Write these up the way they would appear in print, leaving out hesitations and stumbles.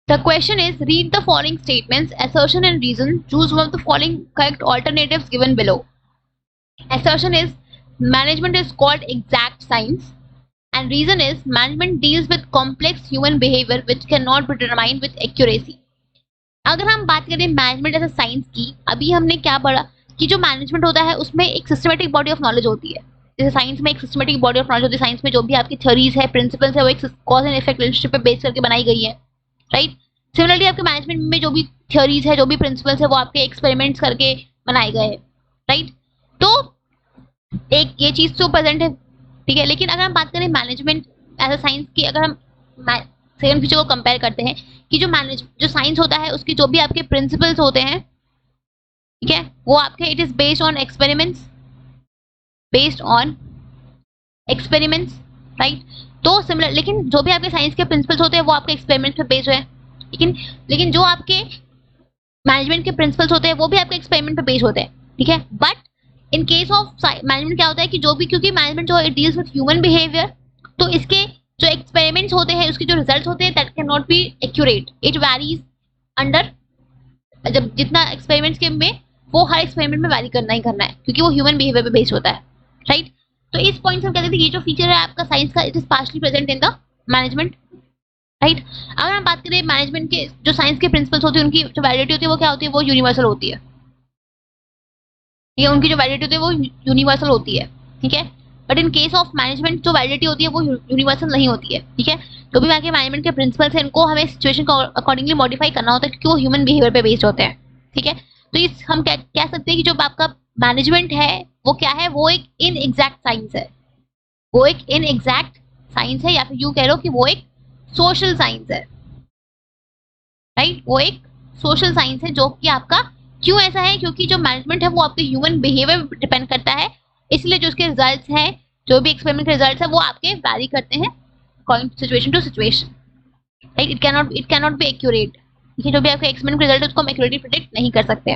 The question is, read the following statements, assertion and reason. Choose one of the following correct alternatives given below. Assertion is, management is called exact science, and reason is, management deals with complex human behavior which cannot be determined with accuracy. अगर हम बात करें management as a science की, अभी हमने क्या पढ़ा कि जो मैनेजमेंट होता है उसमें एक सिस्टमेटिक बॉडी ऑफ नॉलेज होती है. जैसे साइंस में एक सिस्टमेटिक बॉडी ऑफ नॉलेज होती है, साइंस में जो भी आपकी थ्योरीज है, प्रिंसिपल्स है, वो एक कॉज एंड इफेक्ट रिलेशनशिप पे बेस करके बनाई गई है, राइट. सिमिलरली आपके मैनेजमेंट में जो भी थ्योरीज है, जो भी प्रिंसिपल्स है, वो आपके एक्सपेरिमेंट्स करके बनाए गए हैं, राइट. तो एक ये चीज तो प्रेजेंट है, ठीक है. लेकिन अगर हम बात करें मैनेजमेंट एज अ साइंस की, अगर हम सेकंड फीचर को कंपेयर करते हैं कि जो साइंस होता है उसके जो भी आपके प्रिंसिपल्स होते हैं, ठीक है, वो आपके it is based on experiments, right. तो सिमिलर, लेकिन जो भी आपके साइंस के प्रिंसिपल्स होते हैं वो आपके एक्सपेरिमेंट्स पे बेस्ड है. लेकिन जो आपके मैनेजमेंट के प्रिंसिपल्स होते हैं वो भी आपके एक्सपेरिमेंट पे बेस्ड होते हैं, ठीक है. But in case of management क्या होता है कि जो भी, क्योंकि मैनेजमेंट जो it deals with human behaviour, तो इसके जो एक्सपेरिमेंट्स होते हैं, उसके जो रिजल्ट्स होते हैं, that can not be accurate. It varies under, जब जितना एक्सपेरिमेंट्स के में, वो हर एक्सपेरिमेंट में वैरी करना ही करना है, क्योंकि वो ह्यूमन बिहेवियर पे बेस्ड होता है, राइट. तो इस पॉइंट से हम कहते हैं ये जो फीचर है आपका साइंस का, it is partially present in the management, right. अगर हम बात करें मैनेजमेंट के जो साइंस के प्रिंसिपल्स होते हैं, उनकी जो वैलिडिटी होती है वो क्या होती है, वो यूनिवर्सल होती है. ये उनकी जो वैलिडिटी होती है वो यूनिवर्सल होती है, ठीक है. But in case of management जो वैलिडिटी होती है वो यूनिवर्सल नहीं होती है, ठीक है. जो भी बाकी मैनेजमेंट के प्रिंसिपल्स हैं, इनको हमें सिचुएशन को अकॉर्डिंगली मॉडिफाई करना होता है, क्योंकि वो ह्यूमन बिहेवियर पे बेस्ड होते हैं, ठीक है. तो इस हम कह सकते हैं कि जो आपका मैनेजमेंट है वो क्या है, वो एक इनएग्जैक्ट साइंस है. वो एक इनएग्जैक्ट साइंस है, या फिर यूं कह लो कि वो एक सोशल साइंस है, राइट. वो एक सोशल साइंस है, जो कि आपका क्यों ऐसा है, क्योंकि जो मैनेजमेंट है वो आपके ह्यूमन बिहेवियर पर डिपेंड करता है, इसलिए जो उसके रिजल्ट्स हैं, जो भी एक्सपेरिमेंट के रिजल्ट्स हैं, वो आपके वैरी करते हैं according situation to situation, right. It can not be accurate, ठीक है. जो भी आपका एक्सपेरिमेंट रिजल्ट है उसको हम एक्यूरेटली प्रेडिक्ट नहीं कर सकते.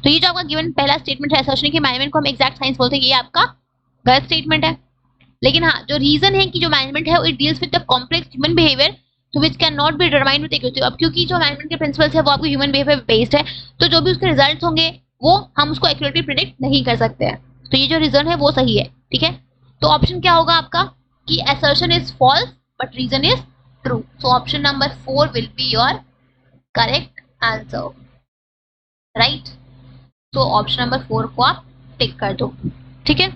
तो ये जो आपका गिवन पहला स्टेटमेंट है असर्शन कि मैनेजमेंट को हम एग्जैक्ट साइंस बोलते हैं, ये आपका गलत स्टेटमेंट है. लेकिन हाँ, जो रीजन है कि जो मैनेजमेंट है it deals with the complex human behaviour तो which can not be determined with accuracy. अब क्योंकि जो मैनेजमेंट के प्रिंसिपल्स है वो आपको ह्यूमन बिहेवियर बेस्ड है, तो जो भी उसके रिजल्ट्स होंगे वो हम उसको एक्यूरेटली प्रेडिक्ट नहीं कर सकते हैं. तो ये जो रीजन है वो सही है, ठीक है. तो ऑप्शन क्या होगा आपका कि assertion is false but reason is true. So option number 4 will be your correct answer, right. तो ऑप्शन नंबर 4 को आप टिक कर दो, ठीक है.